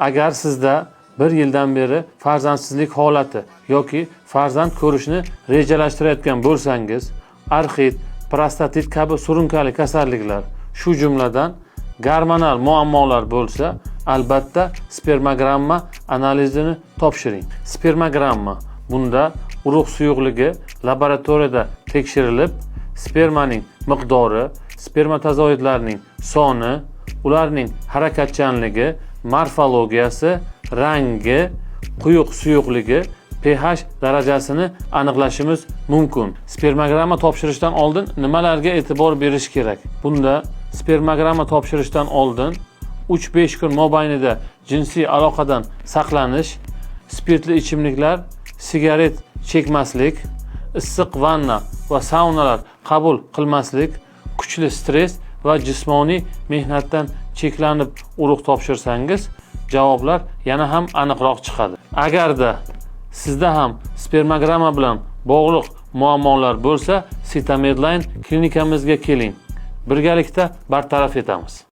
Agar sizda 1 yildan beri farzandsizlik holati yoki farzand ko'rishni rejalashtirayotgan bo'lsangiz, arxit, prostatit kabi surunkali kasalliklar, shu jumladan gormonal muammolar bo'lsa, albatta spermogramma analizini topshiring. Spermogramma bunda urug' suyuqligi laboratoriyada tekshirilib, spermaning miqdori, spermatozoidlarning soni, ularning harakatchanligi, morfologiyasi, rangi, quyuq suyuqligi, pH darajasini aniqlashimiz mumkin. Spermogramma topshirishdan oldin nimalarga e'tibor berish kerak? Bunda spermogramma topshirishdan oldin 3-5 kun mobaynida jinsiy aloqadan saqlanish, spirtli ichimliklar, sigaret chekmaslik, issiq vanna va saunalar qabul qilmaslik, kuchli stress va jismoniy mehnatdan cheklanib urug' topshirsangiz, javoblar yana ham aniqroq chiqadi. Agarda sizda ham spermogramma bilan bog'liq muammolar bo'lsa, Cytamedline klinikamizga keling. Birgalikda bartaraf etamiz.